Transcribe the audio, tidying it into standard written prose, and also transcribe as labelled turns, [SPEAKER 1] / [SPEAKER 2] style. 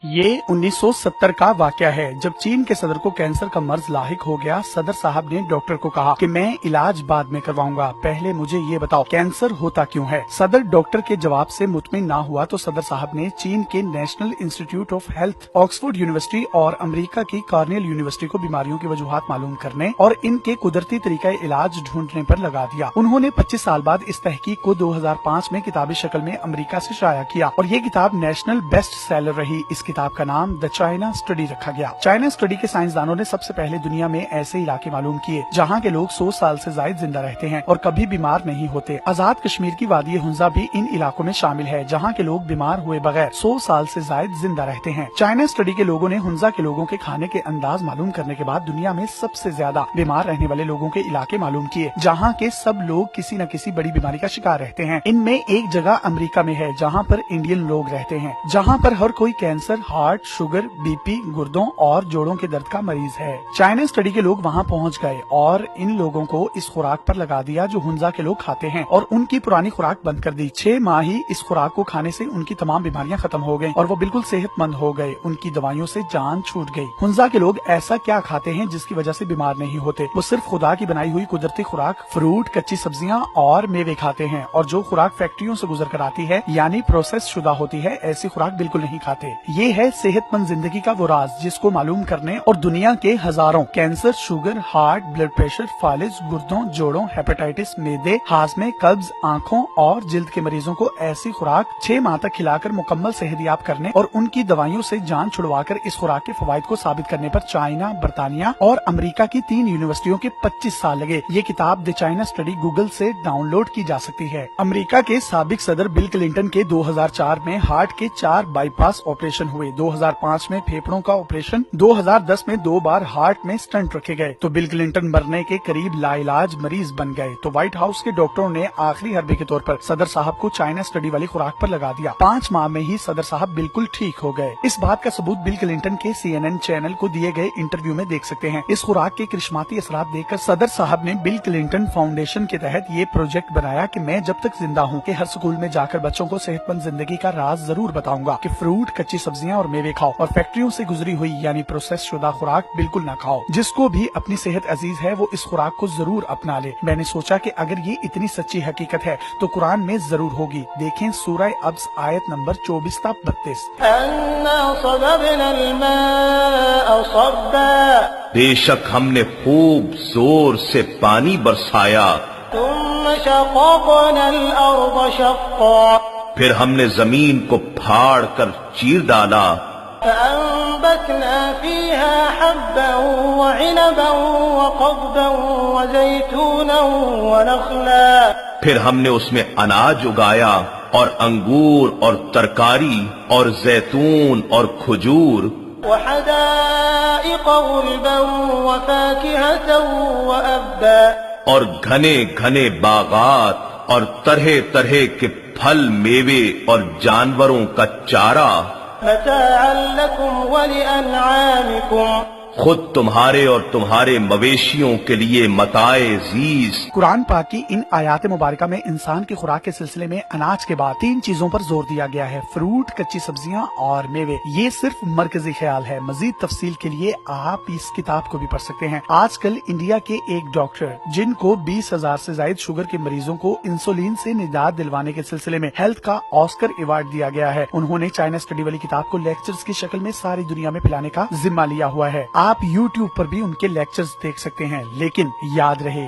[SPEAKER 1] ये 1970 का वाकया है जब चीन के सदर को कैंसर का मर्ज लाहिक हो गया। सदर साहब ने डॉक्टर को कहा कि मैं इलाज बाद में करवाऊंगा, पहले मुझे ये बताओ कैंसर होता क्यों है। सदर डॉक्टर के जवाब से मुतमिन ना हुआ तो सदर साहब ने चीन के national institute of health, Oxford university और अमेरिका की कॉर्नेल यूनिवर्सिटी को बीमारियों की वजूहात मालूम करने और इनके कुदरती तरीका इलाज ढूंढने पर लगा दिया। उन्होंने 25 साल बाद इस तहकीक को 2005 में किताबी शक्ल में अमेरिका से शाया किया और ये किताब नेशनल बेस्ट सेलर रही। इस किताब का नाम द चाइना स्टडी रखा गया। चाइना स्टडी के साइंसदानों ने सबसे पहले दुनिया में ऐसे इलाके मालूम किए जहाँ के लोग 100 साल से ज्यादा जिंदा रहते हैं और कभी बीमार नहीं होते। आजाद कश्मीर की वादी हुंजा भी इन इलाकों में शामिल है जहाँ के लोग बीमार हुए बगैर 100 साल से ज्यादा जिंदा रहते हैं। चाइना स्टडी के लोगों ने हुंजा के लोगों के खाने के अंदाज मालूम करने के बाद दुनिया में सबसे ज्यादा बीमार रहने वाले लोगों के इलाके मालूम किए जहाँ के सब लोग किसी न किसी बड़ी बीमारी का शिकार रहते हैं। इनमें एक जगह अमेरिका में है जहाँ पर इंडियन लोग रहते हैं, जहाँ पर हर कोई कैंसर, हार्ट, शुगर, बीपी, गुर्दों और जोड़ों के दर्द का मरीज है। चाइना स्टडी के लोग वहाँ पहुँच गए और इन लोगों को इस खुराक पर लगा दिया जो हुंजा के लोग खाते हैं और उनकी पुरानी खुराक बंद कर दी। 6 माह ही इस खुराक को खाने से उनकी तमाम बीमारियां खत्म हो गयी और वो बिल्कुल सेहतमंद हो गए। उनकी दवाइयों से जान छूट गई। हुंजा के लोग ऐसा क्या खाते हैं जिसकी वजह से बीमार नहीं होते? वो सिर्फ खुदा की बनाई हुई कुदरती खुराक, फ्रूट, कच्ची सब्जियां और मेवे खाते हैं और जो खुराक फैक्ट्रियों से गुजर कर आती है यानी प्रोसेस शुदा होती है, ऐसी खुराक बिल्कुल नहीं खाते। ये है सेहतमंद जिंदगी का वो राज जिसको मालूम करने और दुनिया के हजारों cancer, sugar, heart, blood pressure, फालिज, गुर्दों, जोड़ों, हेपेटाइटिस, मेदे, हाजमे, कब्ज, आंखों और जिल्द के मरीजों को ऐसी खुराक 6 माह तक खिलाकर मुकम्मल सेहतयाब करने और उनकी दवाइयों से जान छुड़वाकर इस खुराक के फवायद को साबित करने पर चाइना, बर्तानिया और अमेरिका की 3 यूनिवर्सिटियों के 25 साल लगे। ये किताब द चाइना स्टडी गूगल से डाउनलोड की जा सकती है। अमेरिका के साबिक सदर बिल क्लिंटन के 2004 में हार्ट के 4 बाईपास ऑपरेशन हुए, 2005 में फेफड़ों का ऑपरेशन, 2010 में 2 बार हार्ट में स्टंट रखे गए तो बिल क्लिंटन मरने के करीब लाइलाज मरीज बन गए। तो व्हाइट हाउस के डॉक्टरों ने आखिरी हरबे के तौर पर सदर साहब को चाइना स्टडी वाली खुराक पर लगा दिया। 5 माह में ही सदर साहब बिल्कुल ठीक हो गए। इस बात का सबूत बिल क्लिंटन के CNN चैनल को दिए गए इंटरव्यू में देख सकते हैं। इस खुराक के करिश्माती असरात देखकर सदर साहब ने बिल क्लिंटन फाउंडेशन के तहत ये प्रोजेक्ट बनाया कि मैं जब तक जिंदा हूँ कि हर स्कूल में जाकर बच्चों को सेहतमंद जिंदगी का राज जरूर बताऊंगा कि फ्रूट, कच्ची सब्जियां और मेवे खाओ और फैक्ट्रियों से गुजरी हुई यानी प्रोसेस शुदा खुराक बिल्कुल ना खाओ। जिसको भी अपनी सेहत अजीज है वो इस खुराक को जरूर अपना ले। मैंने सोचा कि अगर ये इतनी सच्ची हकीकत है तो कुरान में जरूर होगी। देखें सूरह अब्स आयत नंबर 24 था 32।
[SPEAKER 2] बेशक हमने खूब जोर से पानी बरसाया, फिर हमने जमीन को फाड़ कर चीर डाला, फिर हमने उसमें अनाज उगाया और अंगूर और तरकारी और जैतून और खजूर और घने घने बागात और तरह तरह के फल, मेवे और जानवरों का चारा, खुद तुम्हारे और तुम्हारे मवेशियों के लिए मताए जीज।
[SPEAKER 1] कुरान पाक की इन आयात मुबारका में इंसान की खुराक के सिलसिले में अनाज के बाद 3 चीजों पर जोर दिया गया है, फ्रूट, कच्ची सब्जियां और मेवे। ये सिर्फ मरकजी ख्याल है। मजीद तफसील के लिए आप इस किताब को भी पढ़ सकते हैं। आजकल इंडिया के एक डॉक्टर जिनको 20,000 से ज्यादा शुगर के मरीजों को इंसुलिन से निजात दिलवाने के सिलसिले में हेल्थ का ऑस्कर अवार्ड दिया गया है, उन्होंने चाइना स्टडी वाली किताब को लेक्चर्स की शक्ल में सारी दुनिया में फैलाने का जिम्मा लिया हुआ है। आप YouTube पर भी उनके लेक्चर्स देख सकते हैं। लेकिन याद रहे